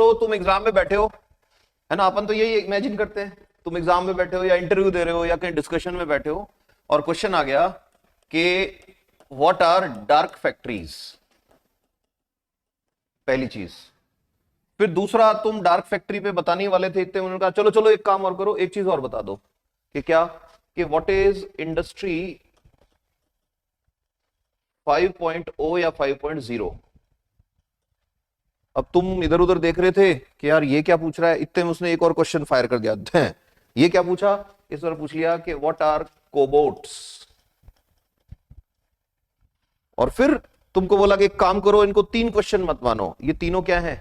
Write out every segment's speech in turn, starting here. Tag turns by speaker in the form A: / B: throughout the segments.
A: तो तुम एग्जाम में बैठे हो, है ना, अपन तो यही इमेजिन करते हैं, तुम एग्जाम में बैठे हो या इंटरव्यू दे रहे हो या कहीं डिस्कशन में बैठे हो और क्वेश्चन आ गया कि व्हाट आर डार्क फैक्ट्रीज, पहली चीज। फिर दूसरा, तुम डार्क फैक्ट्री पे बताने वाले थे, इतने उन्होंने कहा चलो चलो एक काम और करो, एक चीज और बता दो कि क्या, कि व्हाट इज इंडस्ट्री 5.0 या 5.0। अब तुम इधर उधर देख रहे थे कि यार ये क्या पूछ रहा है, इतने में उसने एक और क्वेश्चन फायर कर दिया, ये क्या पूछा, इस बार पूछ लिया कि व्हाट आर कोबोट्स। और फिर तुमको बोला कि एक काम करो, इनको 3 क्वेश्चन मत मानो, ये तीनों क्या है,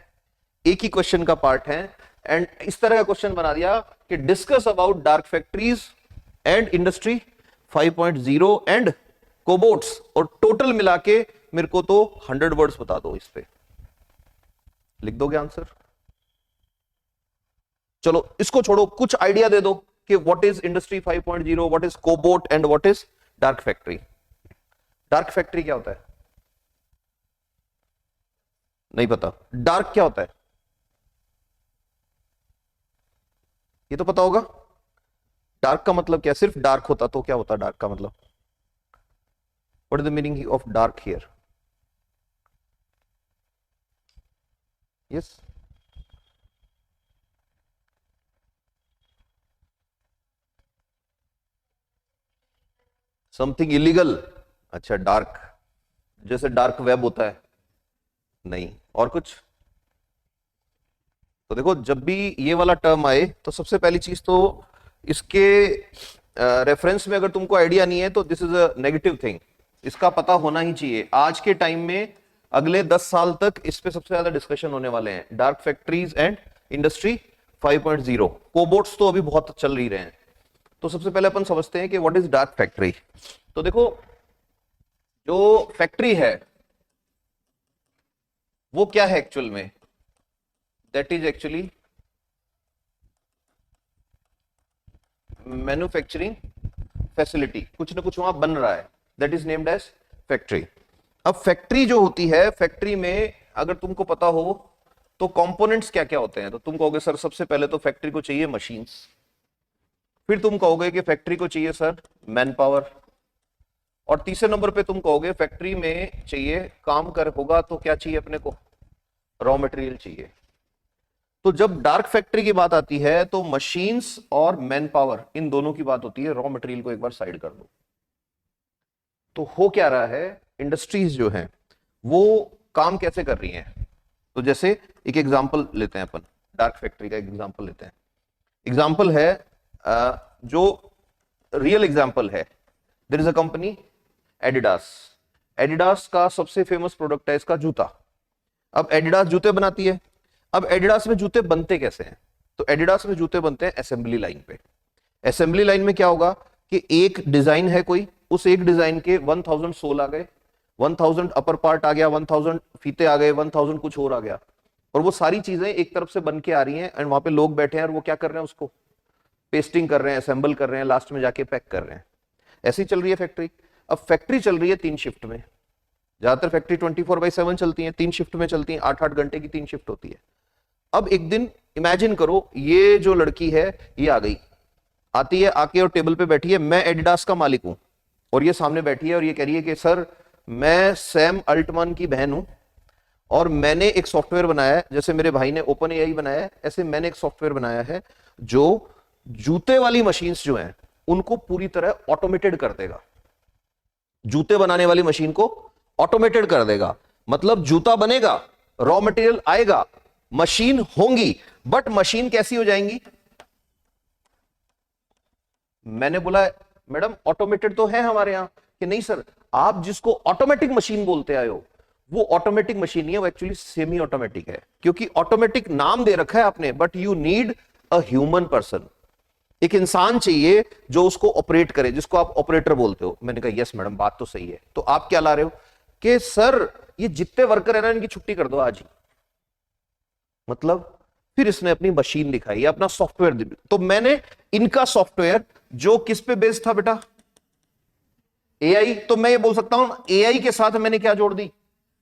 A: एक ही क्वेश्चन का पार्ट है। एंड इस तरह का क्वेश्चन बना दिया कि discuss about dark factories and industry 5.0 and cobots, और टोटल मिला के मेरे को तो 100 वर्ड्स बता दो, इस पे लिख दोगे आंसर। चलो इसको छोड़ो, कुछ आइडिया दे दो कि what is industry 5.0, what is cobot and what is dark factory. Dark factory क्या होता है, नहीं पता। डार्क क्या होता है, ये तो पता होगा। डार्क का मतलब क्या, सिर्फ डार्क होता तो क्या होता डार्क का मतलब, what is the meaning of dark here. Yes, something illegal. अच्छा, डार्क जैसे डार्क वेब होता है, नहीं। और कुछ, तो देखो जब भी ये वाला टर्म आए तो सबसे पहली चीज तो इसके रेफरेंस में अगर तुमको आइडिया नहीं है तो this is a negative thing, इसका पता होना ही चाहिए। आज के टाइम में अगले 10 साल तक इस पे सबसे ज्यादा डिस्कशन होने वाले हैं, dark factories and industry 5.0। Cobots तो अभी बहुत चल ही रहे हैं। तो सबसे पहले अपन समझते हैं कि व्हाट इज डार्क फैक्ट्री। तो देखो जो फैक्ट्री है वो क्या है एक्चुअल में, that is actually manufacturing facility, कुछ ना कुछ वहां बन रहा है, that is named as factory. अब फैक्ट्री जो होती है, फैक्ट्री में अगर तुमको पता हो तो कंपोनेंट्स क्या क्या होते हैं, तो तुम कहोगे सर सबसे पहले तो फैक्ट्री को चाहिए मशीन्स, फिर तुम कहोगे कि फैक्ट्री को चाहिए सर मैन पावर, और तीसरे नंबर पे तुम कहोगे फैक्ट्री में चाहिए काम कर होगा तो क्या चाहिए अपने को, रॉ मटेरियल चाहिए। तो जब डार्क फैक्ट्री की बात आती है तो मशीन्स और मैन पावर इन दोनों की बात होती है, रॉ मटेरियल को एक बार साइड कर दो। तो हो क्या रहा है, इंडस्ट्रीज जो हैं वो काम कैसे कर रही हैं। तो जैसे एक एग्जांपल लेते हैं अपन, डार्क फैक्ट्री का एक एग्जांपल लेते हैं। एग्जांपल है जो रियल एग्जांपल है, there is a company Adidas. Adidas का सबसे फेमस प्रोडक्ट है इसका जूता। अब एडिडास जूते बनाती है। अब एडिडास में जूते बनते कैसे हैं, तो एडिडास में जूते बनते हैं असेंबली लाइन पे। असेंबली लाइन में क्या होगा कि एक डिजाइन है कोई, उस एक डिजाइन के 1000 सोल आ गए, 1000 अपर पार्ट आ गया, 1000 फीते आ गए, 1000 कुछ और आ गया, और वो सारी चीजें एक तरफ से बन के आ रही हैं एंड वहां पे लोग बैठे हैं और वो क्या कर रहे हैं, उसको पेस्टिंग कर रहे हैं, असेंबल कर रहे हैं, लास्ट में जाके पैक कर रहे हैं। ऐसी चल रही है फैक्ट्री। अब फैक्ट्री चल रही है 3 शिफ्ट में, ज्यादातर फैक्ट्री 24/7 चलती है, 3 शिफ्ट में चलती है, 8-8 घंटे की 3 शिफ्ट होती है। अब एक दिन इमेजिन करो ये जो लड़की है ये आ गई, आती है, आके और टेबल पे बैठी है, मैं एडिडास का मालिक हूं, और ये सामने बैठी है और ये कह रही है कि सर मैं सैम अल्टमैन की बहन हूं और मैंने एक सॉफ्टवेयर बनाया है, जैसे मेरे भाई ने ओपन एआई बनाया है ऐसे मैंने एक सॉफ्टवेयर बनाया है जो जूते वाली मशीन्स जो हैं उनको पूरी तरह ऑटोमेटेड कर देगा। जूते बनाने वाली मशीन को ऑटोमेटेड कर देगा, मतलब जूता बनेगा, रॉ मटेरियल आएगा, मशीन होंगी, बट मशीन कैसी हो जाएंगी। मैंने बोला मैडम ऑटोमेटेड तो है हमारे यहां, कि नहीं सर आप जिसको ऑटोमेटिक मशीन बोलते आए हो वो ऑटोमेटिक मशीन नहीं है, वो एक्चुअली सेमी ऑटोमेटिक है, क्योंकि ऑटोमेटिक नाम दे रखा है आपने, but you need a human person, एक इंसान चाहिए जो उसको ऑपरेट करे, जिसको आप ऑपरेटर बोलते हो। मैंने कहा यस मैडम बात तो सही है, तो आप क्या ला रहे हो कि सर ये जितने वर्कर है ना इनकी छुट्टी कर दो आज ही, मतलब फिर इसने अपनी मशीन दिखाई, अपना सॉफ्टवेयर। तो मैंने इनका सॉफ्टवेयर जो किस पे बेस्ड था बेटा, एआई, तो मैं ये बोल सकता हूं एआई के साथ मैंने क्या जोड़ दी,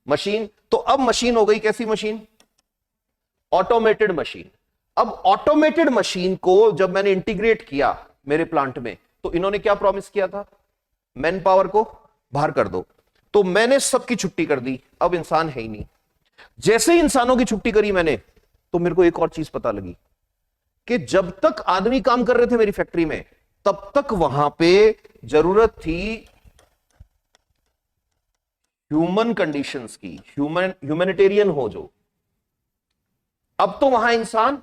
A: मशीन। तो अब मशीन हो गई कैसी मशीन, ऑटोमेटेड मशीन। अब ऑटोमेटेड मशीन को जब मैंने इंटीग्रेट किया मेरे प्लांट में, तो इन्होंने क्या प्रॉमिस किया था, मैन पावर को बाहर कर दो, तो मैंने सबकी छुट्टी कर दी, अब इंसान है ही नहीं। जैसे ही इंसानों की छुट्टी करी मैंने, तो मेरे को एक और चीज पता लगी कि जब तक आदमी काम कर रहे थे मेरी फैक्ट्री में, तब तक वहां पे जरूरत थी ह्यूमन कंडीशंस की, ह्यूमैनिटेरियन हो जो। अब तो वहां इंसान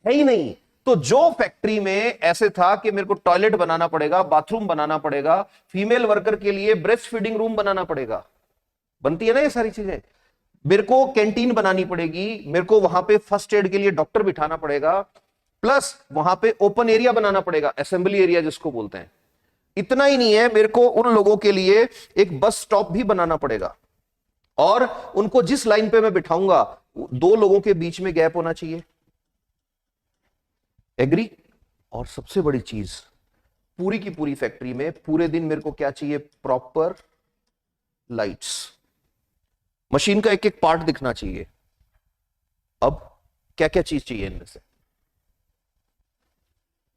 A: है ही नहीं। तो जो फैक्ट्री में ऐसे था कि मेरे को टॉयलेट बनाना पड़ेगा, बाथरूम बनाना पड़ेगा, फीमेल वर्कर के लिए ब्रेस्ट फीडिंग रूम बनाना पड़ेगा, बनती है ना ये सारी चीजें, मेरे को कैंटीन बनानी पड़ेगी, मेरे को वहां पे फर्स्ट एड के लिए डॉक्टर बिठाना पड़ेगा, प्लस वहां पे ओपन एरिया बनाना पड़ेगा, असेंबली एरिया जिसको बोलते हैं। इतना ही नहीं है, मेरे को उन लोगों के लिए एक बस स्टॉप भी बनाना पड़ेगा, और उनको जिस लाइन पे मैं बिठाऊंगा 2 लोगों के बीच में गैप होना चाहिए। एग्री? और सबसे बड़ी चीज, पूरी की पूरी फैक्ट्री में पूरे दिन मेरे को क्या चाहिए, प्रॉपर लाइट्स, मशीन का एक एक पार्ट दिखना चाहिए। अब क्या क्या चीज चाहिए इनमें से,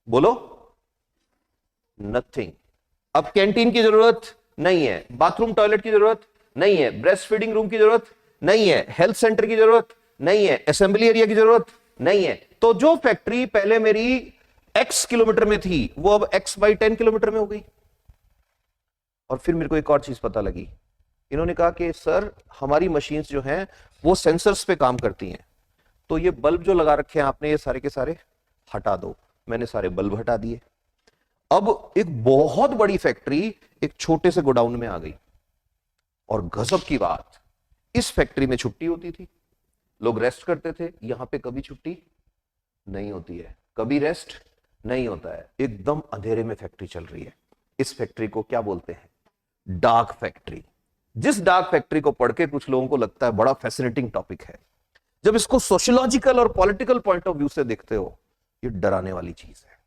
A: बोलो? नथिंग। अब कैंटीन की जरूरत नहीं है, बाथरूम टॉयलेट की जरूरत नहीं है, ब्रेस्ट फीडिंग रूम की जरूरत नहीं है, हेल्थ सेंटर की जरूरत नहीं है, असेंबली एरिया की जरूरत नहीं है। तो जो फैक्ट्री पहले मेरी x किलोमीटर में थी, वो अब x/10 किलोमीटर में हो गई। और फिर मेरे को एक और चीज पता लगी, इन्होंने कहा कि सर हमारी मशीन्स जो हैं वो सेंसर्स पे काम करती हैं, तो ये बल्ब जो लगा रखे हैं आपने ये सारे के सारे हटा दो। मैंने सारे बल्ब हटा दिए। अब एक बहुत बड़ी फैक्ट्री एक छोटे से गोडाउन में आ गई। और गजब की बात, इस फैक्ट्री में छुट्टी होती थी, लोग रेस्ट करते थे, यहां पे कभी छुट्टी नहीं होती है, कभी रेस्ट नहीं होता है, एकदम अंधेरे में फैक्ट्री चल रही है। इस फैक्ट्री को क्या बोलते हैं, डार्क फैक्ट्री। जिस डार्क फैक्ट्री को पढ़ के कुछ लोगों को लगता है बड़ा फैसिनेटिंग टॉपिक है, जब इसको सोशियोलॉजिकल और पॉलिटिकल पॉइंट ऑफ व्यू से देखते हो, ये डराने वाली चीज है।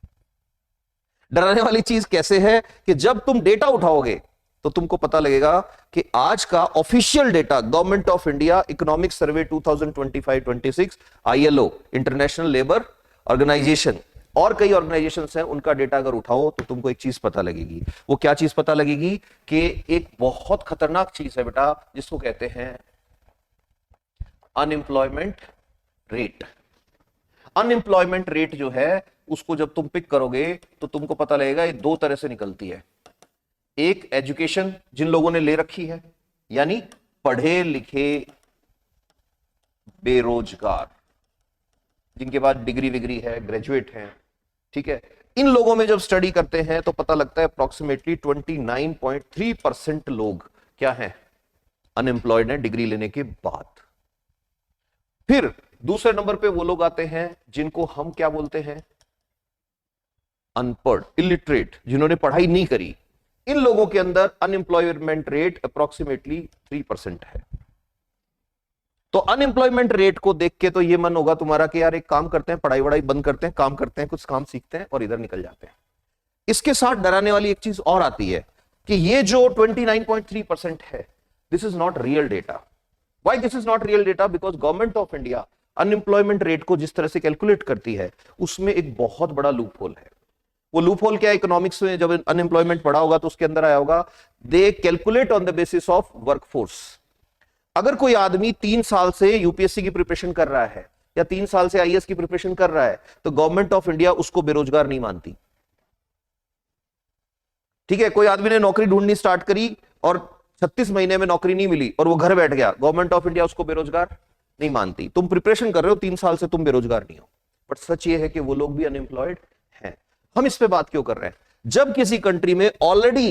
A: डराने वाली चीज कैसे है कि जब तुम डेटा उठाओगे तो तुमको पता लगेगा कि आज का official data government of India economic survey 2025-26 ILO international labour organisation और कई ऑर्गेनाइजेशंस हैं, उनका डेटा अगर उठाओ तो तुमको एक चीज पता लगेगी। वो क्या चीज पता लगेगी कि एक बहुत खतरनाक चीज है बेटा, जिसको कहते हैं अनएम्प्लॉयमेंट रेट। अनएम्प्लॉयमेंट रेट जो है उसको जब तुम पिक करोगे तो तुमको पता लगेगा ये 2 तरह से निकलती है। एक एजुकेशन जिन लोगों ने ले रखी है, यानी पढ़े लिखे बेरोजगार, जिनके पास डिग्री विग्री है, ग्रेजुएट हैं, ठीक है, इन लोगों में जब स्टडी करते हैं तो पता लगता है अप्रोक्सीमेटली 29.3% लोग क्या हैं, अनएम्प्लॉयड हैं डिग्री लेने के बाद। फिर दूसरे नंबर पे वो लोग आते हैं जिनको हम क्या बोलते हैं, अनपढ़, इलिटरेट, जिन्होंने पढ़ाई नहीं करी। इन लोगों के अंदर अनएम्प्लॉयमेंट रेट अप्रोक्सीमेटली 3% है। तो अनएम्प्लॉयमेंट रेट को देख के तो ये मन होगा तुम्हारा कि यार एक काम करते हैं, पढ़ाई वढ़ाई बंद करते हैं, काम करते हैं, कुछ काम सीखते हैं और इधर निकल जाते हैं। इसके साथ डराने वाली एक चीज और आती है कि ये जो 29.3% है, this is not real data. Why this is not real data? Because government of India unemployment rate को जिस तरह से कैलकुलेट करती है उसमें एक बहुत बड़ा लूप होल है। वो लूप होल क्या है, इकोनॉमिक्स में जब अनएम्प्लॉयमेंट पढ़ा होगा तो उसके अंदर आया होगा, दे calculate on the basis of workforce. अगर कोई आदमी 3 साल से यूपीएससी की प्रिपरेशन कर रहा है या 3 साल से आईएएस की प्रिपरेशन कर रहा है तो गवर्नमेंट ऑफ इंडिया उसको बेरोजगार नहीं मानती। ठीक है, कोई आदमी ने नौकरी ढूंढनी स्टार्ट करी और 36 महीने में नौकरी नहीं मिली और वो घर बैठ गया, गवर्नमेंट ऑफ इंडिया उसको बेरोजगार नहीं मानती। तुम प्रिपरेशन कर रहे हो 3 साल से, तुम बेरोजगार नहीं हो, बट सच ये है कि वो लोग भी अनएम्प्लॉयड हैं। हम इस पे बात क्यों कर रहे हैं? जब किसी कंट्री में already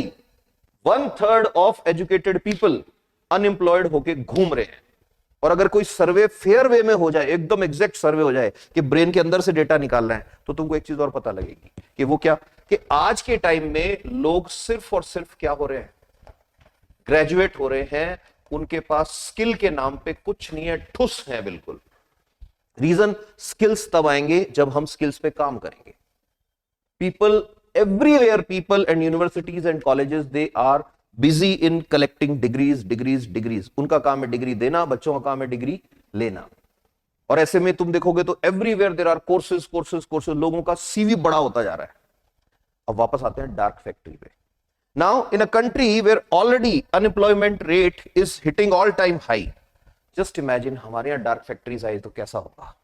A: 1/3 of educated people unemployed होके घूम रहे हैं, और अगर कोई सर्वे फेयर वे में हो जाए, एकदम एग्जैक्ट सर्वे हो जाए कि ब्रेन के अंदर से डेटा निकालना है, तो तुमको एक चीज और पता लगेगी कि वो क्या, कि आज के टाइम में लोग सिर्फ और सिर्फ क्या हो रहे हैं, ग्रेजुएट हो रहे हैं, उनके पास स्किल के नाम पे कुछ नहीं है, ठुस है बिल्कुल। रीजन, स्किल्स तब आएंगे जब हम स्किल्स पे काम करेंगे। People everywhere, people and universities and colleges, they are busy in collecting degrees degrees degrees. उनका काम है डिग्री देना, बच्चों का काम है डिग्री लेना। और ऐसे में तुम देखोगे तो everywhere there are courses courses courses, लोगों का सीवी बड़ा होता जा रहा है। अब वापस आते हैं डार्क फैक्ट्री पे। Now in a country where already unemployment rate is hitting all time high, just imagine हमारे यहां डार्क फैक्ट्रीज आई तो कैसा होगा।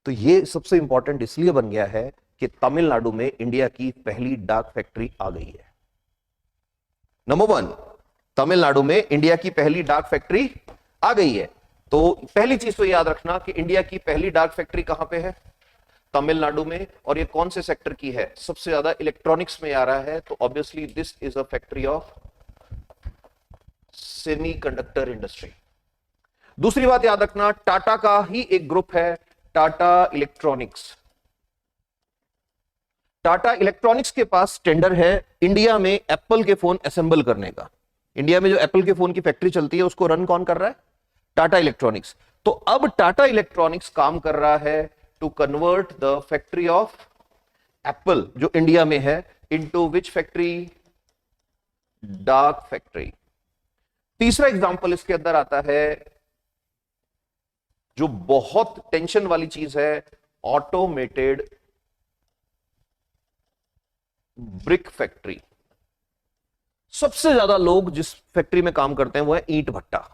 A: तो ये सबसे इंपॉर्टेंट इसलिए बन गया है कि तमिलनाडु में इंडिया की पहली डार्क फैक्ट्री आ गई है। नंबर 1, तमिलनाडु में इंडिया की पहली डार्क फैक्ट्री आ गई है। तो पहली चीज तो याद रखना कि इंडिया की पहली डार्क फैक्ट्री कहां पे है, तमिलनाडु में। और ये कौन से सेक्टर की है, सबसे ज्यादा इलेक्ट्रॉनिक्स में आ रहा है, तो obviously this is a factory of semiconductor industry. दूसरी बात याद रखना, टाटा का ही एक ग्रुप है, टाटा इलेक्ट्रॉनिक्स। टाटा इलेक्ट्रॉनिक्स के पास टेंडर है इंडिया में एप्पल के फोन असेंबल करने का। इंडिया में जो एप्पल के फोन की फैक्ट्री चलती है उसको रन कौन कर रहा है, टाटा इलेक्ट्रॉनिक्स। तो अब टाटा इलेक्ट्रॉनिक्स काम कर रहा है to convert the factory of Apple जो इंडिया में है into which factory, dark factory. तीसरा एग्जांपल इसके अंदर आता है जो बहुत टेंशन वाली चीज है, ऑटोमेटेड ब्रिक फैक्ट्री। सबसे ज्यादा लोग जिस फैक्ट्री में काम करते हैं वो है ईंट भट्टा।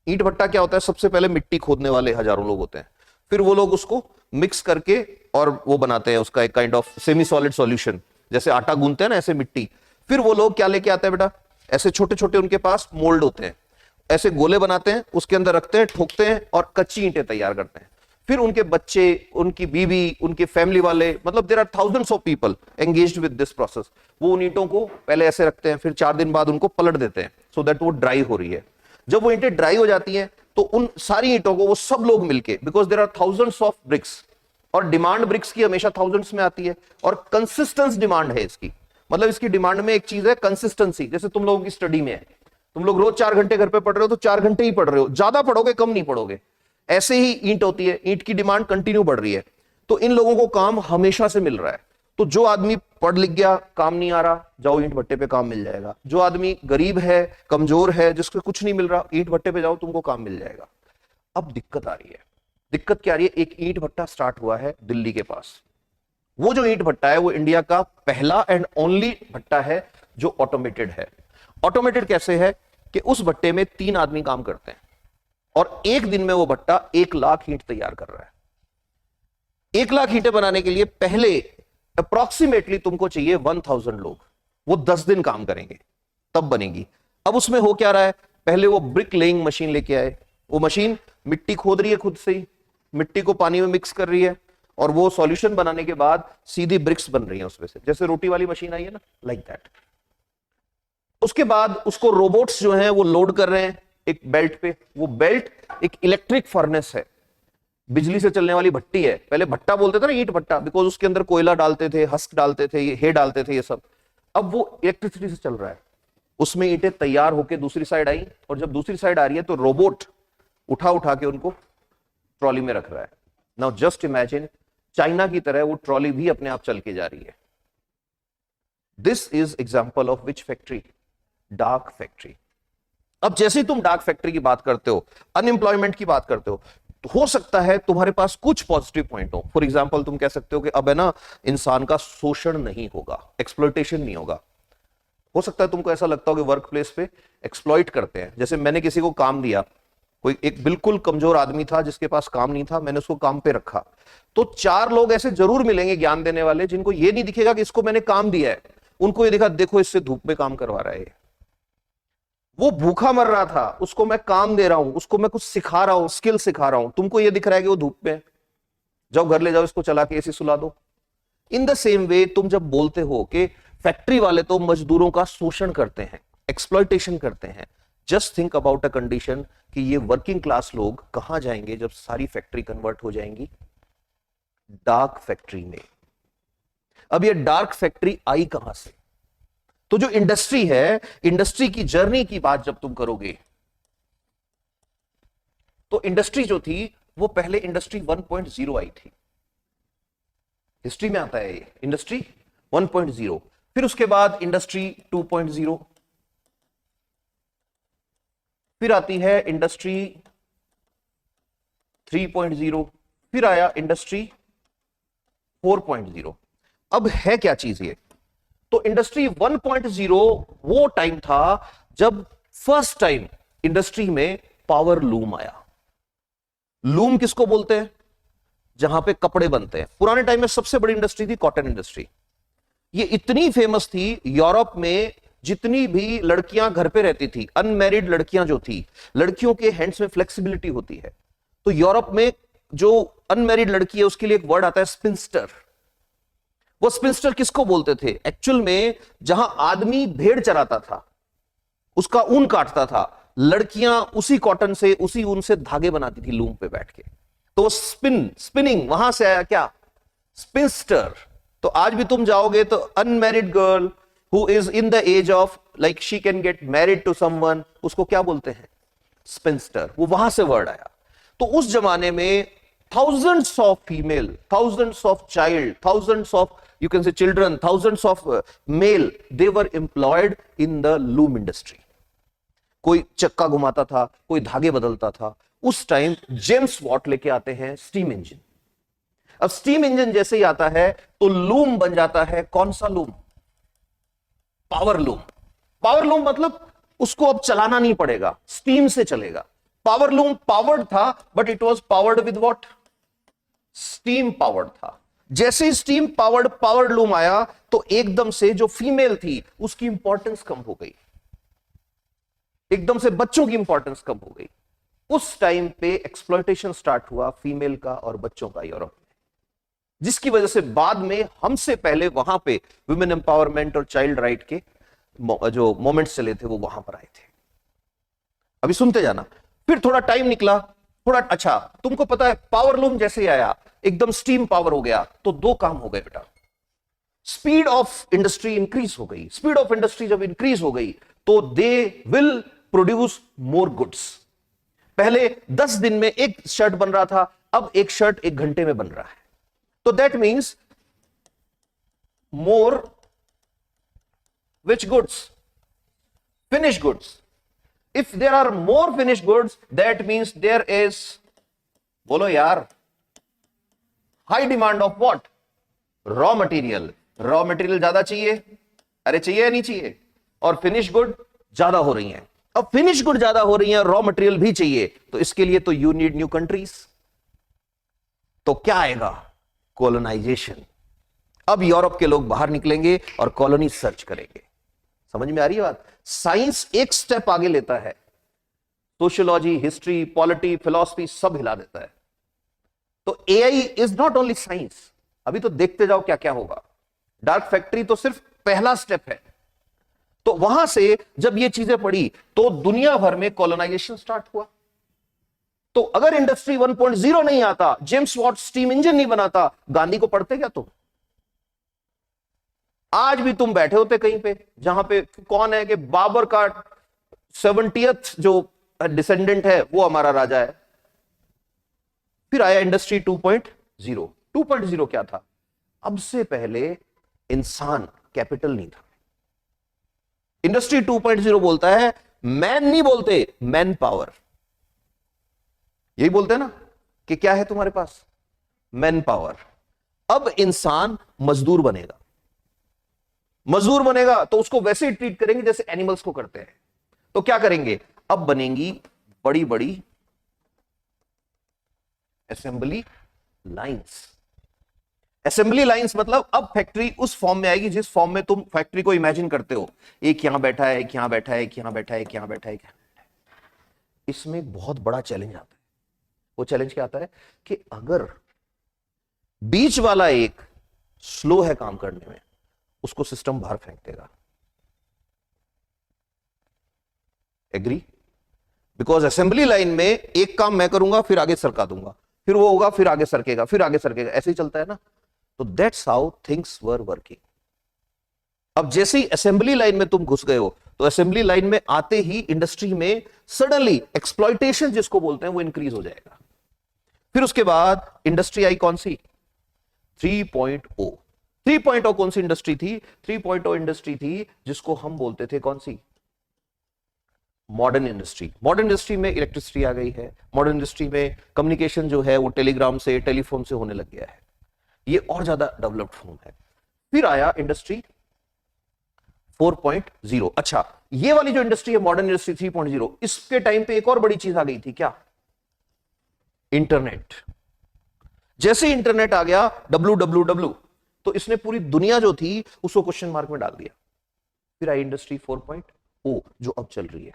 A: ईंट भट्टा क्या होता है, सबसे पहले मिट्टी खोदने वाले हजारों लोग होते हैं, फिर वो लोग उसको मिक्स करके और वो बनाते हैं उसका एक kind of semi solid solution, जैसे आटा गूंथते हैं ना ऐसे मिट्टी। फिर वो लोग क्या लेके आते हैं बेटा, ऐसे छोटे छोटे उनके पास मोल्ड होते हैं, ऐसे गोले बनाते हैं, उसके अंदर रखते हैं, ठोकते हैं और कच्ची ईंटें तैयार करते हैं। फिर उनके बच्चे, उनकी बीवी, उनके फैमिली वाले, मतलब there are thousands of people engaged with this process. वो उन ईंटों को पहले ऐसे रखते हैं, फिर 4 दिन बाद उनको पलट देते हैं सो दैट वो ड्राई हो रही है। जब वो ईंटें ड्राई हो जाती हैं तो उन सारी ईंटों को वो सब लोग मिलके, because there are thousands of bricks और डिमांड ब्रिक्स की हमेशा थाउजेंड्स में आती है और कंसिस्टेंस डिमांड है इसकी, मतलब इसकी डिमांड में एक चीज है कंसिस्टेंसी। जैसे तुम लोगों की स्टडी में है, तुम लोग रोज 4 घंटे घर पे पढ़ रहे हो तो 4 घंटे ही पढ़ रहे हो, ज्यादा पढ़ोगे कम नहीं पढ़ोगे। ऐसे ही ईंट होती है, ईंट की डिमांड कंटिन्यू बढ़ रही है, तो इन लोगों को काम हमेशा से मिल रहा है। तो जो आदमी पढ़ लिख गया, काम नहीं आ रहा, जाओ ईंट भट्टे पे काम मिल जाएगा। जो आदमी गरीब है, कमजोर है, जिसको कुछ नहीं मिल रहा, ईंट भट्टे पे जाओ, तुमको काम मिल जाएगा। अब दिक्कत आ रही है, दिक्कत क्या आ रही है, एक ईंट भट्टा स्टार्ट हुआ है दिल्ली के पास। वो जो ईंट भट्टा है वो इंडिया का पहला एंड ओनली भट्टा है जो ऑटोमेटेड है। ऑटोमेटेड कैसे है कि उस भट्टे में 3 आदमी काम करते हैं और एक दिन में वो भट्टा 1 लाख ईंट तैयार कर रहा है। 1 लाख ईंटें बनाने के लिए पहले अप्रोक्सीमेटली तुमको चाहिए 1000 लोग, वो 10 दिन काम करेंगे तब बनेगी। अब उसमें हो क्या रहा है, पहले वो ब्रिक लेइंग मशीन लेके आए, वो मशीन मिट्टी खोद रही है खुद से ही, मिट्टी को पानी में मिक्स कर रही है और वो सॉल्यूशन बनाने के बाद सीधी ब्रिक्स बन रही है उसमें से, जैसे रोटी वाली मशीन आई है ना, लाइक दैट। उसके बाद उसको रोबोट्स जो हैं वो लोड कर रहे हैं एक बेल्ट पे। वो बेल्ट एक इलेक्ट्रिक फर्नेस है, बिजली से चलने वाली भट्टी है। पहले भट्टा बोलते थे ना, ईंट भट्टा, बिकॉज उसके अंदर कोयला डालते थे, हस्क डालते थे, ये हे डालते थे, ये सब। अब वो इलेक्ट्रिसिटी से चल रहा है, उसमें ईंटें तैयार होकर दूसरी साइड आई और जब दूसरी साइड आ रही है तो रोबोट उठा उठा के उनको ट्रॉली में रख रहा है। नाउ जस्ट इमेजिन, चाइना की तरह वो ट्रॉली भी अपने आप चल के जा रही है। This is example of which factory, dark factory. अब जैसे ही तुम डार्क फैक्ट्री की बात करते हो, अनएम्प्लॉयमेंट की बात करते हो सकता है तुम्हारे पास कुछ पॉजिटिव पॉइंट हो। फॉर एग्जांपल तुम कह सकते हो कि अब है ना, इंसान का शोषण नहीं होगा, एक्सप्लॉयटेशन नहीं होगा। हो सकता है तुमको ऐसा लगता हो कि वर्क प्लेस पे एक्सप्लॉइट करते हैं। जैसे मैंने किसी को काम दिया, कोई एक बिल्कुल कमजोर आदमी था जिसके पास काम नहीं था, मैंने उसको काम पे रखा, तो 4 लोग ऐसे जरूर मिलेंगे ज्ञान देने वाले जिनको ये नहीं दिखेगा कि इसको मैंने काम दिया है, उनको ये दिखा देखो इससे धूप में काम करवा रहा है, वो भूखा मर रहा था, उसको मैं काम दे रहा हूं, उसको मैं कुछ सिखा रहा हूं, स्किल सिखा रहा हूं। तुमको ये दिख रहा है कि वो धूप में, जाओ घर ले जाओ, इसको चला के एसी सुला दो। इन द सेम वे तुम जब बोलते हो कि फैक्ट्री वाले तो मजदूरों का शोषण करते हैं, एक्सप्लॉयटेशन करते हैं, just think about a condition कि ये वर्किंग क्लास लोग कहां जाएंगे जब सारी फैक्ट्री कन्वर्ट हो जाएंगी, डार्क फैक्ट्री में। अब ये डार्क फैक्ट्री आई कहां से? तो जो इंडस्ट्री है, इंडस्ट्री की जर्नी की बात जब तुम करोगे तो इंडस्ट्री जो थी वो पहले इंडस्ट्री 1.0 आई थी, हिस्ट्री में आता है ये इंडस्ट्री 1.0। फिर उसके बाद इंडस्ट्री 2.0, फिर आती है इंडस्ट्री 3.0, फिर आया इंडस्ट्री 4.0। अब है क्या चीज ये? तो इंडस्ट्री 1.0 वो टाइम था जब फर्स्ट टाइम इंडस्ट्री में पावर लूम आया। लूम किसको बोलते हैं? जहां पे कपड़े बनते हैं। पुराने टाइम में सबसे बड़ी इंडस्ट्री थी कॉटन इंडस्ट्री। ये इतनी फेमस थी, यूरोप में जितनी भी लड़कियां घर पे रहती थी, अनमैरिड लड़कियां जो थी, लड़कियों के हैंड्स में फ्लेक्सिबिलिटी होती है, तो यूरोप में जो अनमैरिड लड़की है उसके लिए एक वर्ड आता है स्पिंस्टर। वो स्पिंस्टर किसको बोलते थे? एक्चुअल में जहां आदमी भेड़ चराता था, उसका ऊन काटता था, लड़कियां उसी कॉटन से, उसी ऊन से धागे बनाती थी लूम पे बैठ के। तो स्पिनिंग वहां से आया क्या? स्पिंस्टर। तो आज भी तुम जाओगे तो unmarried girl who is in the age of like she can get married to someone, उसको क्या बोलते हैं? स्पिंस्टर। वो वहां से वर्ड आया। तो उस जमाने में thousands of female, thousands of child, thousands of you can say children, thousands of male, they were employed in the loom industry. कोई चक्का घुमाता था, कोई धागे बदलता था। उस टाइम जेम्स वॉट लेके आते हैं स्टीम इंजन। अब स्टीम इंजन जैसे ही आता है तो लूम बन जाता है। कौन सा loom? Power loom. Power loom मतलब उसको अब चलाना नहीं पड़ेगा, स्टीम से चलेगा। पावर लूम पावर्ड था, but it was powered with what? Steam powered था। जैसे ही स्टीम पावर्ड लूम आया तो एकदम से जो फीमेल थी उसकी इंपॉर्टेंस कम हो गई, एकदम से बच्चों की इंपॉर्टेंस कम हो गई। उस टाइम पे एक्सप्लॉयटेशन स्टार्ट हुआ फीमेल का और बच्चों का यूरोप में, जिसकी वजह से बाद में हमसे पहले वहां पे वुमेन एम्पावरमेंट और चाइल्ड राइट के जो मोमेंट्स चले थे वो वहां पर आए थे। अभी सुनते जाना। फिर थोड़ा टाइम निकला, थोड़ा अच्छा, तुमको पता है पावर लूम जैसे ही आया एकदम स्टीम पावर हो गया तो दो काम हो गए बेटा। स्पीड ऑफ इंडस्ट्री इंक्रीज हो गई। स्पीड ऑफ इंडस्ट्री जब इंक्रीज हो गई तो they will produce more goods. पहले 10 दिन में एक शर्ट बन रहा था, अब एक शर्ट 1 घंटे में बन रहा है। तो that means more which goods? Finished goods. If there are more finished goods, that means there is, बोलो यार, high demand of what? Raw material. Raw material ज्यादा चाहिए, अरे चाहिए या नहीं चाहिए? और फिनिश गुड ज्यादा हो रही हैं। अब फिनिश गुड ज्यादा हो रही है, रॉ मटेरियल भी चाहिए, तो इसके लिए तो यू नीड न्यू कंट्रीज। तो क्या आएगा? कॉलोनाइजेशन। अब यूरोप के लोग बाहर निकलेंगे और कॉलोनी सर्च करेंगे। समझ में आ रही है बात? साइंस एक स्टेप आगे लेता है, सोशियोलॉजी, हिस्ट्री, पॉलिटी, फिलॉसफी सब हिला देता है। तो AI is not only science. अभी तो देखते जाओ क्या क्या होगा। डार्क फैक्ट्री तो सिर्फ पहला स्टेप है। तो वहां से जब ये चीजें पड़ी तो दुनिया भर में कॉलोनाइजेशन स्टार्ट हुआ। तो अगर इंडस्ट्री 1.0 नहीं आता, जेम्स वॉट स्टीम इंजन नहीं बनाता, गांधी को पढ़ते क्या तुम? आज भी तुम बैठे होते कहीं पे जहां पे कौन है कि बाबर का 70th जो डिसेंडेंट है वो हमारा राजा है। फिर आया इंडस्ट्री 2.0। 2.0 क्या था? अब से पहले इंसान कैपिटल नहीं था। इंडस्ट्री 2.0 बोलता है, मैन नहीं बोलते, मैन पावर। यही बोलते हैं ना कि क्या है तुम्हारे पास? Man power. अब इंसान मजदूर बनेगा। मजदूर बनेगा तो उसको वैसे ही ट्रीट करेंगे जैसे एनिमल्स को करते हैं। तो क्या करेंगे? अब बनेंगी बड़ी बड़ी असेंबली लाइंस। असेंबली लाइंस मतलब अब फैक्ट्री उस फॉर्म में आएगी जिस फॉर्म में तुम फैक्ट्री को इमेजिन करते हो। एक यहां बैठा है, एक यहां बैठा है, एक यहां बैठा है, एक यहां बैठा है, इसमें एक बहुत बड़ा चैलेंज आता है। वो चैलेंज क्या आता है कि अगर बीच वाला एक स्लो है काम करने में, उसको सिस्टम बाहर फेंक देगा। एग्री? बिकॉज असेंबली लाइन में एक काम मैं करूंगा, फिर आगे सरका दूंगा, फिर वो होगा, फिर आगे सरकेगा, फिर आगे सरकेगा, ऐसे ही चलता है ना। तो that's how things were working. अब जैसे ही असेंबली लाइन में तुम घुस गए हो, तो असेंबली लाइन में आते ही इंडस्ट्री में सडनली एक्सप्लॉयटेशन जिसको बोलते हैं वो इंक्रीज हो जाएगा। फिर उसके बाद इंडस्ट्री आई कौन सी? 3.0। 3.0 कौन सी इंडस्ट्री थी? 3.0 इंडस्ट्री थी जिसको हम बोलते थे कौन सी? मॉडर्न इंडस्ट्री में इलेक्ट्रिसिटी आ गई है, मॉडर्न इंडस्ट्री में कम्युनिकेशन जो है वो टेलीग्राम से, टेलीफोन से होने लग गया है, ये और ज्यादा डेवलप्ड फॉर्म है। फिर आया इंडस्ट्री 4.0। अच्छा, ये वाली जो इंडस्ट्री है मॉडर्न इंडस्ट्री 3.0, इसके टाइम पे एक और बड़ी चीज आ गई थी, क्या? इंटरनेट। जैसे इंटरनेट आ गया www, तो इसने पूरी दुनिया जो थी उसको क्वेश्चन मार्क में डाल दिया। फिर आई इंडस्ट्री 4.0 जो अब चल रही है,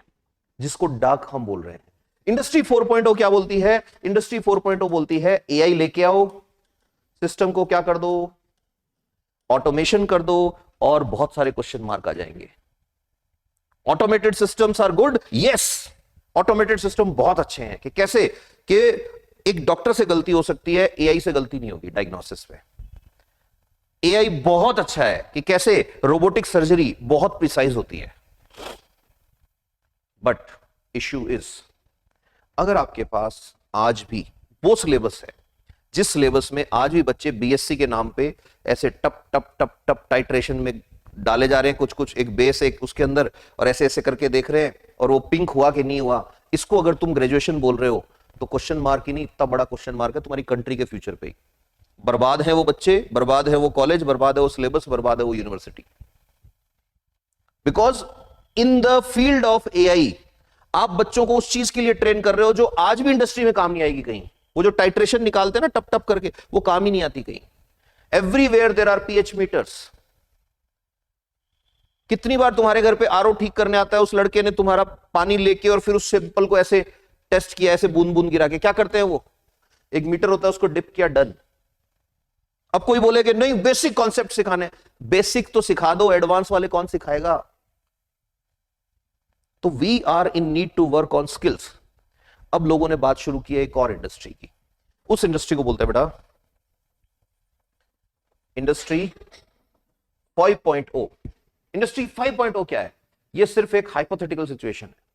A: जिसको डार्क हम बोल रहे हैं। इंडस्ट्री 4.0 क्या बोलती है? इंडस्ट्री 4.0 बोलती है एआई लेके आओ, सिस्टम को क्या कर दो, ऑटोमेशन कर दो, और बहुत सारे क्वेश्चन मार्क आ जाएंगे। Automated systems are good, yes, automated system बहुत अच्छे हैं। कि कैसे? कि एक डॉक्टर से गलती हो सकती है, एआई से गलती नहीं होगी डायग्नोसिस में। एआई बहुत अच्छा है कि कैसे रोबोटिक सर्जरी बहुत प्रिसाइज होती है। बट इश्यू इज, अगर आपके पास आज भी वो सिलेबस है जिस सिलेबस में आज भी बच्चे बीएससी के नाम पे ऐसे टप टप टप टप टाइट्रेशन में डाले जा रहे हैं, कुछ कुछ एक बेस एक उसके अंदर, और ऐसे ऐसे करके देख रहे हैं, और वो पिंक हुआ कि नहीं हुआ, इसको अगर तुम ग्रेजुएशन बोल रहे हो तो क्वेश्चन मार्क ही नहीं, इतना बड़ा क्वेश्चन मार्क है तुम्हारी कंट्री के फ्यूचर पे। बर्बाद है वो बच्चे, बर्बाद है वो कॉलेज, बर्बाद है वो सिलेबस, बर्बाद है वो university. Because in the field of AI आप बच्चों को उस चीज के लिए ट्रेन कर रहे हो जो आज भी इंडस्ट्री में काम नहीं आएगी कहीं। वो जो टाइट्रेशन निकालते हैं ना टप टप करके, वो काम ही नहीं आती कहीं। Everywhere there are pH meters. कितनी बार तुम्हारे घर पे आरओ ठीक करने आता है, उस लड़के ने तुम्हारा पानी लेके और फिर उस सैंपल को ऐसे टेस्ट किया, ऐसे बूंद बूंद गिरा के। क्या करते हैं वो? एक मीटर होता है, उसको डिप किया, डन। अब कोई बोले कि नहीं बेसिक कॉन्सेप्ट सिखाने, बेसिक तो सिखा दो, एडवांस वाले कौन सिखाएगा? तो we are in need to work on skills. अब लोगों ने बात शुरू की है एक और इंडस्ट्री की, उस इंडस्ट्री को बोलते हैं बेटा इंडस्ट्री 5.0। इंडस्ट्री 5.0 क्या है? ये सिर्फ एक हाइपोथेटिकल सिचुएशन है।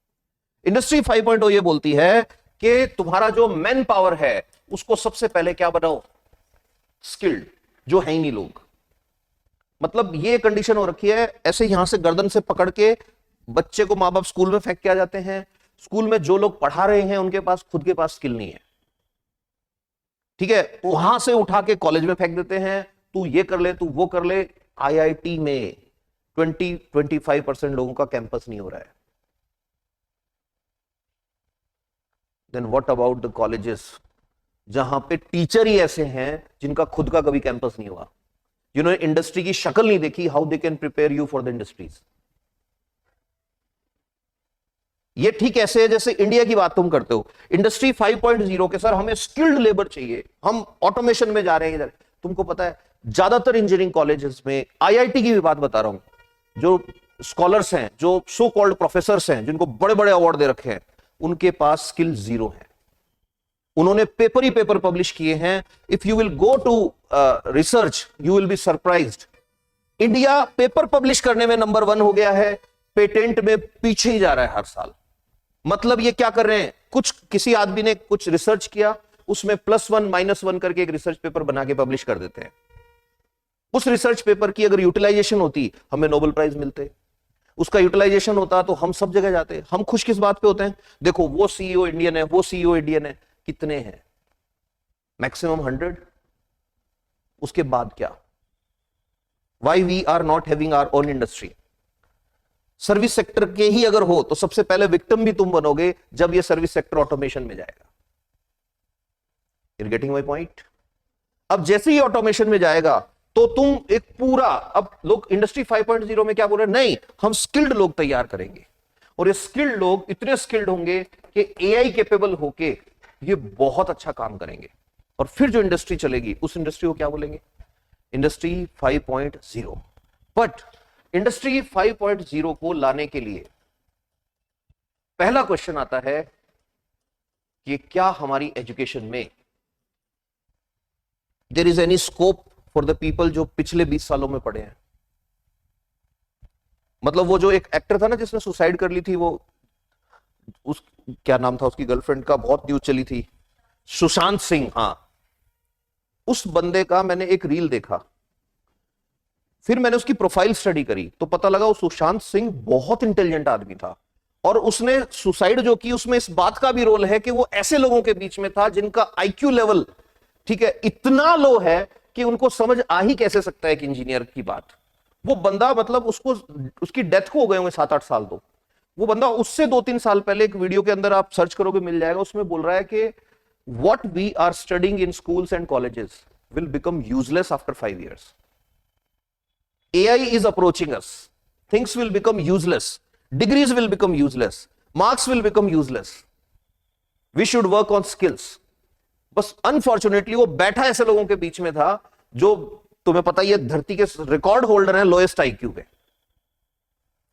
A: इंडस्ट्री 5.0 ये बोलती है कि तुम्हारा जो मैन पावर है उसको सबसे पहले क्या बनाओ? स्किल्ड, जो है ही नहीं लोग। मतलब ये कंडीशन हो रखी है, ऐसे यहां से गर्दन से पकड़ के बच्चे को मां बाप स्कूल में फेंक के आ जाते हैं। स्कूल में जो लोग पढ़ा रहे हैं उनके पास खुद के पास स्किल नहीं है, ठीक है, वहां से उठा के कॉलेज में फेंक देते हैं, तू ये कर ले, तू वो कर ले। आईआईटी में 20-25% लोगों का कैंपस नहीं हो रहा है। Then what about the colleges जहां पे टीचर ही ऐसे हैं जिनका खुद का कभी कैंपस नहीं हुआ, जिन्होंने इंडस्ट्री की शक्ल नहीं देखी, how they can prepare you for the industries. ये ठीक ऐसे है जैसे इंडिया की बात तुम करते हो, इंडस्ट्री 5.0 के सर हमें स्किल्ड लेबर चाहिए, हम ऑटोमेशन में जा रहे हैं इधर। तुमको पता है ज्यादातर इंजीनियरिंग कॉलेजेस में, आईआईटी की भी बात बता रहा हूं, जो स्कॉलर्स हैं, जो सो कॉल्ड प्रोफेसर्स हैं, जिनको बड़े बड़े अवार्ड दे रखे हैं, उनके पास स्किल जीरो है। उन्होंने पेपर ही पेपर पब्लिश किए हैं। If you will go to research you will be surprised. India paper publish करने में नंबर 1 हो गया है, पेटेंट में पीछे ही जा रहा है हर साल। मतलब ये क्या कर रहे हैं, कुछ किसी आदमी ने कुछ रिसर्च किया, उसमें +1 -1 करके एक रिसर्च पेपर बना के पब्लिश कर देते हैं। उस रिसर्च पेपर की अगर यूटिलाइजेशन होती, हमें नोबेल प्राइज मिलते। उसका यूटिलाइजेशन होता तो हम सब जगह जाते। हम खुश किस बात पे होते हैं? देखो वो सीईओ इंडियन है, वो सीईओ इंडियन है। कितने हैं? मैक्सिमम 100। उसके बाद क्या? Why we are not having our own industry? Service sector के ही अगर हो तो सबसे पहले विक्टिम भी तुम बनोगे जब ये सर्विस सेक्टर ऑटोमेशन में जाएगा। You're getting my point? अब जैसे ही ऑटोमेशन में जाएगा तो तुम एक पूरा, अब लोग इंडस्ट्री 5.0 में क्या बोल रहे हैं? नहीं, हम स्किल्ड लोग तैयार करेंगे, और ये स्किल्ड लोग इतने स्किल्ड होंगे कि एआई कैपेबल होके ये बहुत अच्छा काम करेंगे। और फिर जो इंडस्ट्री चलेगी उस इंडस्ट्री को क्या बोलेंगे? इंडस्ट्री 5.0। बट इंडस्ट्री 5.0 को लाने के लिए पहला क्वेश्चन आता है कि क्या हमारी एजुकेशन में there is any scope for the people जो पिछले 20 सालों में पढ़े हैं? मतलब वो जो एक एक्टर था ना जिसने सुसाइड कर ली थी, वो उस क्या नाम था उसकी गर्लफ्रेंड का, बहुत न्यूज चली थी, सुशांत सिंह। हाँ, उस बंदे का मैंने एक रील देखा, फिर मैंने उसकी प्रोफाइल स्टडी करी तो पता लगा वो सुशांत सिंह बहुत इंटेलिजेंट आदमी था। और उसने सुसाइड जो की उसमें इस बात का भी रोल है कि वो ऐसे लोगों के बीच में था जिनका आईक्यू लेवल, ठीक है, इतना लो है कि उनको समझ आ ही कैसे सकता है एक इंजीनियर की बात। वो बंदा मतलब उसको, उसकी डेथ को हो गए होंगे 7-8 साल, तो वो बंदा उससे 2-3 साल पहले एक वीडियो के अंदर आप सर्च करोगे मिल जाएगा, उसमें बोल रहा है कि what we are studying in schools and colleges will become useless after 5 years. AI is approaching us. Things will become useless. Degrees will become useless. Marks will become useless. We should work on skills. बस unfortunately वो बैठा ऐसे लोगों के बीच में था जो, तुम्हें पता ही है, धरती के रिकॉर्ड होल्डर हैं लोएस्ट आईक्यू पे,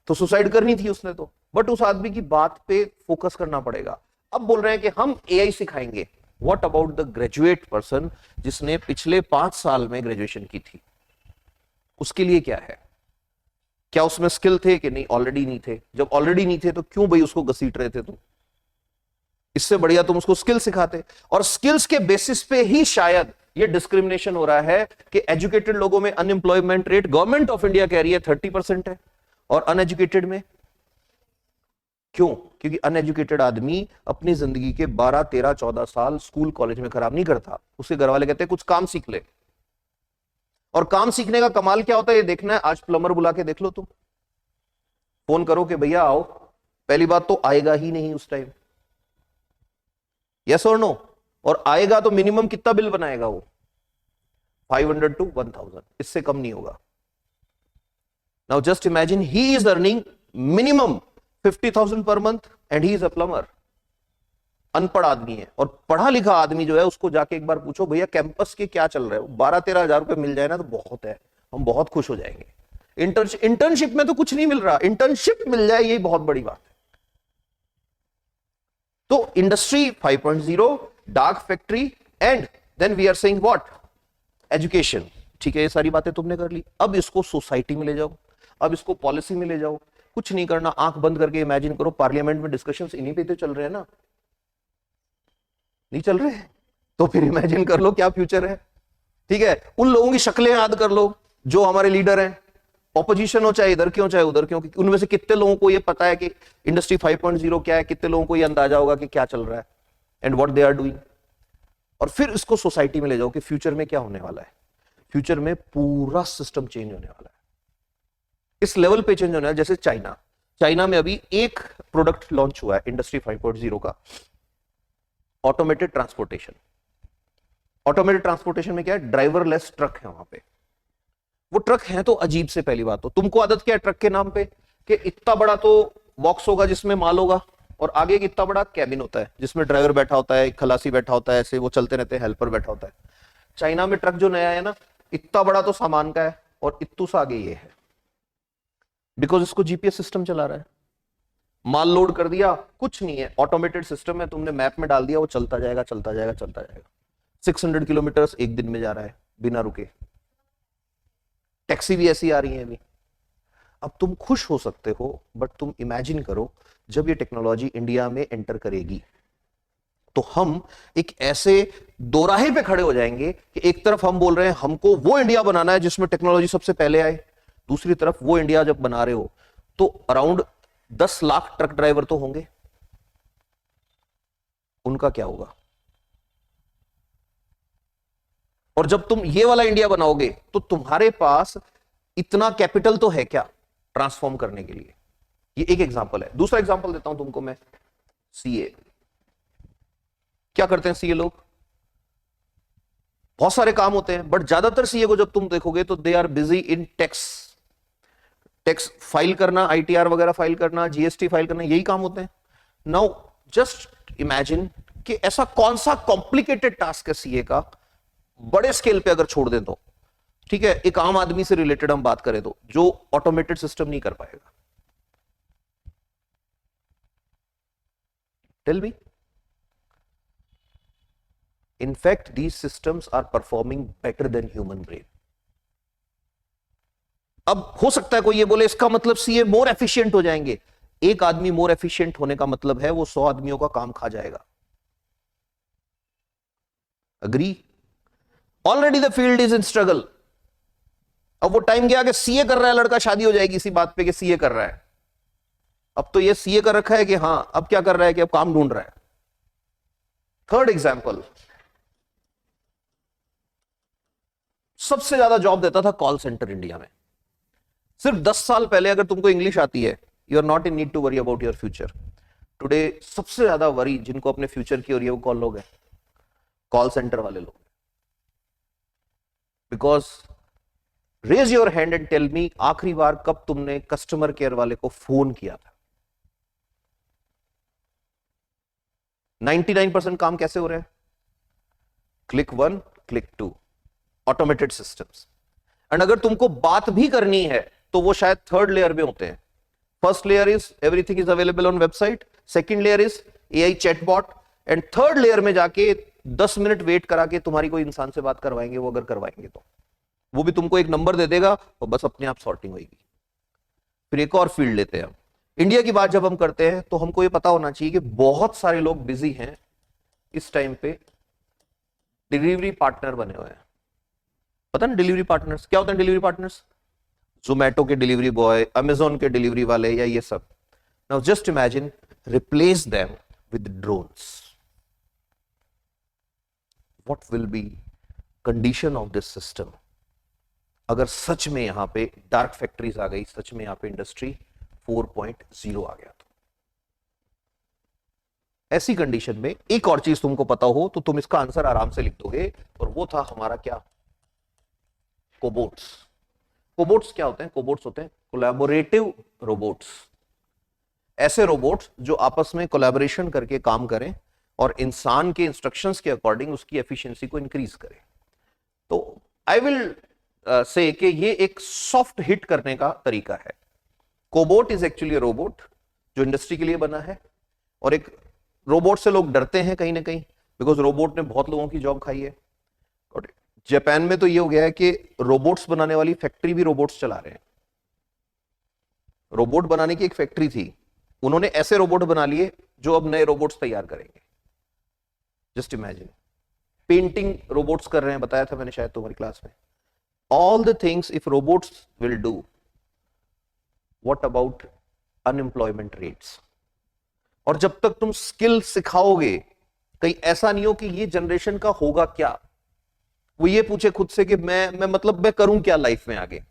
A: तो सुसाइड करनी थी उसने तो, बट उस आदमी की बात पे फोकस करना पड़ेगा। अब बोल रहे हैं कि हम एआई सिखाएंगे। What about the graduate person जिसने पिछले 5 साल में ग्रेजुएशन की थी, उसके लिए क्या है? क्या उसमें स्किल थे कि नहीं? ऑलरेडी नहीं थे। जब ऑलरेडी नहीं थे तो क्यों भाई उसको घसीट रहे थे तुम? इससे बढ़िया तुम उसको स्किल सिखाते। और स्किल्स के बेसिस पे ही शायद ये डिस्क्रिमिनेशन हो रहा है कि एजुकेटेड लोगों में unemployment rate government of India कह रही है 30% है, और अनएजुकेटेड में क्यों? क्योंकि अनएजुकेटेड आदमी अपनी जिंदगी के 12, 13, 14 साल स्कूल कॉलेज में खराब नहीं करता। उसके घर वाले कहते हैं कुछ काम सीख ले। और काम सीखने का कमाल क्या होता है ये देखना है। आज प्लम्बर बुला के देख लो, तुम फोन करो कि भैया आओ, पहली बात तो आएगा ही नहीं उस टाइम, यस और नो? और आएगा तो मिनिमम कितना बिल बनाएगा वो? 500 to 1000, इससे कम नहीं होगा। Now just imagine he is earning minimum 50,000 per month and he is a plumber. अनपढ़ आदमी है। और पढ़ा लिखा आदमी जो है उसको जाके एक बार पूछो भैया कैंपस के क्या चल रहा है, 12-13 हजार रुपए मिल जाए ना तो बहुत है, हम बहुत खुश हो जाएंगे। इंटर्नशिप में तो कुछ नहीं मिल रहा, इंटर्नशिप मिल जाए यही बहुत बड़ी बात है। तो industry 5.0, dark factory, and then we are saying what? Education. ठीक है, ये सारी बातें तुमने कर ली। अब इसको सोसाइटी में ले जाओ, अब इसको पॉलिसी में ले जाओ। कुछ नहीं करना, आंख बंद करके इमेजिन करो पार्लियामेंट में डिस्कशंस इन्हीं पे तो चल रहे हैं ना, नहीं चल रहे? तो फिर इमेजिन कर लो क्या फ्यूचर है। ठीक है, उन लोगों की शक्लें याद कर लो जो हमारे लीडर हैं, ऑपोजिशन हो चाहे इधर क्यों चाहे उधर क्यों, उनमें से कितने लोगों को ये पता है कि इंडस्ट्री 5.0 क्या है, कितने लोगों को ये अंदाजा होगा कि क्या चल रहा है and what they are doing. और फिर इसको सोसाइटी में ले जाओ कि फ्यूचर में क्या होने वाला है। फ्यूचर में पूरा सिस्टम चेंज होने वाला है, इस लेवल पे चेंज होने वाला है। जैसे चाइना में अभी एक प्रोडक्ट लॉन्च हुआ है इंडस्ट्री 5.0 का, ऑटोमेटेड ट्रांसपोर्टेशन। ऑटोमेटेड ट्रांसपोर्टेशन में क्या है? ड्राइवरलेस ट्रक है वहां पे। वो ट्रक है तो अजीब से, पहली बात तो तुमको आदत क्या है ट्रक के नाम पे कि इतना बड़ा तो बॉक्स होगा जिसमें माल होगा, और आगे एक इतना बड़ा कैबिन होता है जिसमें ड्राइवर बैठा होता है, खलासी बैठा होता है, ऐसे वो चलते रहते हैं, हेल्पर बैठा होता है। चाइना में ट्रक जो नया है ना, इतना बड़ा तो सामान का है और इतू सा आगे ये है, बिकॉज इसको जीपीएस सिस्टम चला रहा है। माल लोड कर दिया, कुछ नहीं है, ऑटोमेटेड सिस्टम है, तुमने मैप में डाल दिया, वो चलता जाएगा चलता जाएगा चलता जाएगा। 600 किलोमीटर एक दिन में जा रहा है बिना रुके। टैक्सी भी ऐसी आ रही है अभी। अब तुम खुश हो सकते हो, बट तुम इमेजिन करो जब ये टेक्नोलॉजी इंडिया में एंटर करेगी तो हम एक ऐसे दोराहे पे खड़े हो जाएंगे कि एक तरफ हम बोल रहे हैं हमको वो इंडिया बनाना है जिसमें टेक्नोलॉजी सबसे पहले आए, दूसरी तरफ वो इंडिया जब बना रहे हो तो अराउंड 10 लाख ट्रक ड्राइवर तो होंगे, उनका क्या होगा? और जब तुम ये वाला इंडिया बनाओगे तो तुम्हारे पास इतना कैपिटल तो है क्या ट्रांसफॉर्म करने के लिए? ये एक एग्जांपल है। दूसरा एग्जांपल देता हूं तुमको मैं, सीए। क्या करते हैं सीए लोग? बहुत सारे काम होते हैं, बट ज्यादातर सीए को जब तुम देखोगे तो they are busy in tax file करना, आईटीआर वगैरह फाइल करना, जीएसटी फाइल करना, यही काम होते हैं। नाउ जस्ट इमेजिन कि ऐसा कौन सा कॉम्प्लिकेटेड टास्क है सीए का, बड़े स्केल पे अगर छोड़ दें तो, ठीक है, एक आम आदमी से रिलेटेड हम बात करें तो, जो ऑटोमेटेड सिस्टम नहीं कर पाएगा। Tell me. In fact, these systems are performing better than human brain. अब हो सकता है कोई ये बोले इसका मतलब सीए मोर एफिशिएंट हो जाएंगे। एक आदमी मोर एफिशिएंट होने का मतलब है वो 100 आदमियों का काम खा जाएगा। Agree? Already the field is in struggle. अब वो टाइम गया कि सीए कर रहा है लड़का, शादी हो जाएगी इसी बात पे कि सीए कर रहा है। अब तो ये सीए कर रखा है कि हाँ, अब क्या कर रहा है कि अब काम ढूंढ रहा है। थर्ड एग्जाम्पल, सबसे ज्यादा जॉब देता था कॉल सेंटर इंडिया में। सिर्फ 10 साल पहले अगर तुमको इंग्लिश आती है, you are not in need to worry about your future. Today सबसे ज्यादा वरी जिनको अपने फ्यूचर की हो रही है वो कौन लोग हैं? कॉल सेंटर वाले लोग। Because raise your hand and tell me, आखिरी बार कब तुमने कस्टमर केयर वाले को फोन किया था? 99% काम कैसे हो रहे हैं? Click 1, click 2, automated systems. And अगर तुमको बात भी करनी है तो वो शायद थर्ड लेयर में होते हैं। First layer is everything is available on website, second layer is AI chatbot, and third layer में जाके 10 मिनट वेट करा के तुम्हारी कोई इंसान से बात करवाएंगे, वो अगर करवाएंगे तो वो भी तुमको एक नंबर दे देगा और बस अपने आप सॉर्टिंग होगी। फिर एक और फील्ड लेते हैं हम। इंडिया की बात जब हम करते हैं तो हमको ये पता होना चाहिए कि बहुत सारे लोग बिजी हैं इस टाइम पे, डिलीवरी पार्टनर बने हुए हैं। पता ना डिलीवरी पार्टनर्स क्या होते हैं? डिलीवरी पार्टनर्स जोमैटो के डिलीवरी बॉय, अमेजोन के डिलीवरी वाले, या ये सब। Now just imagine, replace them with drones. What will be condition of this system अगर सच में यहां पे डार्क फैक्ट्रीज आ गई, सच में यहां पे इंडस्ट्री 4.0 आ गया? तो ऐसी कंडीशन में एक और चीज तुमको पता हो तो तुम इसका आंसर आराम से लिख दोगे, और वो था हमारा क्या? कोबोट्स। कोबोट्स क्या होते हैं? कोबोट्स होते हैं कोलैबोरेटिव रोबोट्स। ऐसे रोबोट्स जो आपस में कोलैबोरेशन करके काम करें और इंसान के इंस्ट्रक्शंस के अकॉर्डिंग उसकी एफिशिएंसी को इंक्रीज करें। तो आई विल से कि ये एक सॉफ्ट हिट करने का तरीका है। कोबोट इज एक्चुअली रोबोट जो इंडस्ट्री के लिए बना है, और एक रोबोट से लोग डरते हैं कहीं ना कहीं, बिकॉज रोबोट ने बहुत लोगों की जॉब खाई है। और जापान में तो ये हो गया है कि रोबोट्स बनाने वाली फैक्ट्री भी रोबोट्स चला रहे हैं। रोबोट बनाने की एक फैक्ट्री थी, उन्होंने ऐसे रोबोट बना लिए जो अब नए रोबोट्स तैयार करेंगे। जस्ट इमेजिन, पेंटिंग रोबोट्स कर रहे हैं, बताया था मैंने शायद तुम्हारी क्लास में। All the things if robots will do, what about unemployment rates? और जब तक तुम स्किल सिखाओगे, कहीं ऐसा नहीं हो कि ये जनरेशन का होगा क्या, वो ये पूछे खुद से कि मैं मतलब मैं करूं क्या लाइफ में आगे,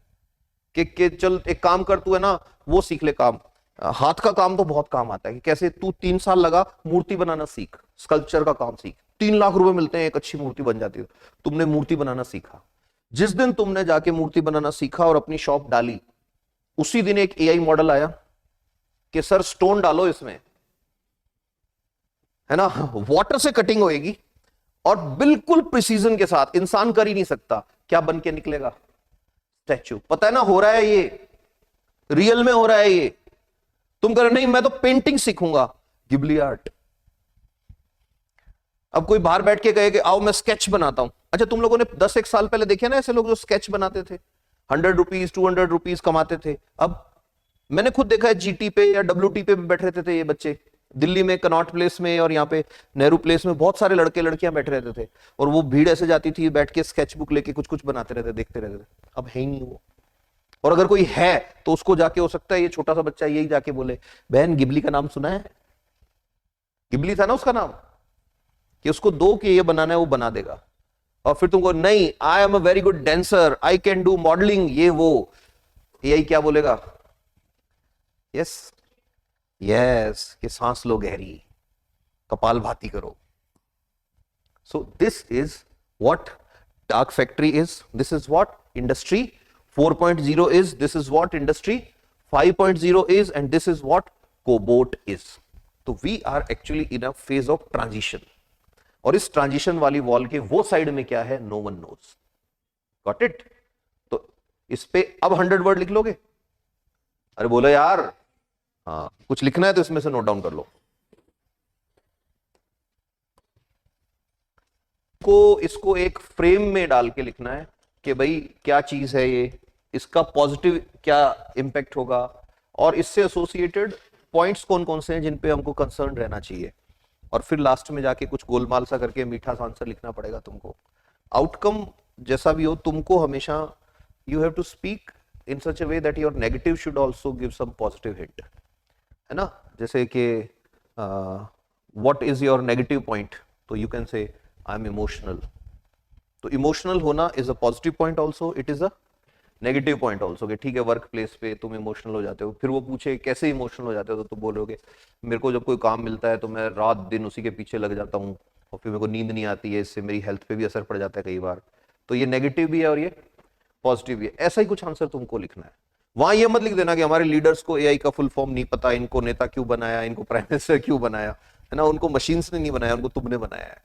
A: कि चल एक काम कर, तू है ना वो सीख ले काम, हाथ का काम तो बहुत काम आता है। कि कैसे? तू 3 साल लगा, मूर्ति बनाना सीख, स्कल्पचर का काम सीख, 3 लाख रुपए मिलते हैं, एक अच्छी मूर्ति बन जाती है। तुमने मूर्ति बनाना सीखा। जिस दिन तुमने जाके मूर्ति बनाना सीखा और अपनी शॉप डाली, उसी दिन एक एआई मॉडल आया कि सर स्टोन डालो इसमें, है ना, वाटर से कटिंग होएगी और बिल्कुल प्रिसीजन के साथ, इंसान कर ही नहीं सकता, क्या बन के निकलेगा? स्टैचू। पता है ना, हो रहा है ये, रियल में हो रहा है ये। तुम कह रहे नहीं मैं तो पेंटिंग सीखूंगा, गिबली आर्ट। अब कोई बाहर बैठ के कहे कि आओ मैं स्केच बनाता हूं। अच्छा, तुम लोगों ने 10 साल पहले देखे ना ऐसे लोग जो स्केच बनाते थे, 100 रुपीज 200 रुपीज कमाते थे। अब मैंने खुद देखा है जीटी पे या डब्ल्यूटी पे बैठे रहते थे ये बच्चे, दिल्ली में कनॉट प्लेस में और यहाँ पे नेहरू प्लेस में बहुत सारे लड़के लड़कियां बैठे रहते थे, और वो भीड़ ऐसे जाती थी, बैठ के स्केच बुक लेके कुछ कुछ बनाते रहते, देखते रहते थे। अब है ही नहीं वो। और अगर कोई है तो उसको जाके, हो सकता है ये छोटा सा बच्चा यही जाके बोले, बहन गिबली का नाम सुना है? गिबली था ना उसका नाम, कि उसको दो कि ये बनाना है, वो बना देगा। और फिर तुमको नहीं, I am a very good dancer, I can do modelling, ये वो, यही क्या बोलेगा? यस यस, कि सांस लो गहरी, कपाल भाती करो। So this is what dark factory is, this is what industry 4.0 is, this is what industry 5.0 is, and this is what cobot is. तो we are actually in a phase of transition, और इस transition वाली wall के वो side में क्या है, no one knows. Got it? तो इस पे अब 100 वर्ड लिख लोगे? अरे बोलो यार, हाँ कुछ लिखना है तो इसमें से नोट डाउन कर लो। को इसको एक फ्रेम में डाल के लिखना है कि भाई क्या चीज है ये, इसका पॉजिटिव क्या इंपैक्ट होगा, और इससे एसोसिएटेड पॉइंट्स कौन कौन से हैं जिन पे हमको कंसर्न रहना चाहिए। और फिर लास्ट में जाके कुछ गोलमाल सा करके मीठा सा आंसर लिखना पड़ेगा तुमको। आउटकम जैसा भी हो, तुमको हमेशा you have to speak in such a way that your negative should also give some positive hint, है ना, जैसे कि what is your negative point, तो you can say I am emotional. तो इमोशनल होना is a positive point also, it is a negative point also, कि ठीक है वर्क प्लेस पे तुम इमोशनल हो जाते हो। फिर वो पूछे कैसे इमोशनल हो जाते हो, तो तुम बोलोगे मेरे को जब कोई काम मिलता है तो मैं रात दिन उसी के पीछे लग जाता हूँ और फिर मेरे को नींद नहीं आती है, इससे मेरी हेल्थ पे भी असर पड़ जाता है कई बार। तो ये नेगेटिव भी है और ये पॉजिटिव भी है। ऐसा ही कुछ आंसर तुमको लिखना है। वहां ये मत लिख देना कि हमारे लीडर्स को एआई का फुल फॉर्म नहीं पता, इनको नेता क्यों बनाया, इनको प्राइम मिनिस्टर क्यों बनाया, है ना, उनको मशीन्स ने नहीं बनाया, उनको तुमने बनाया है।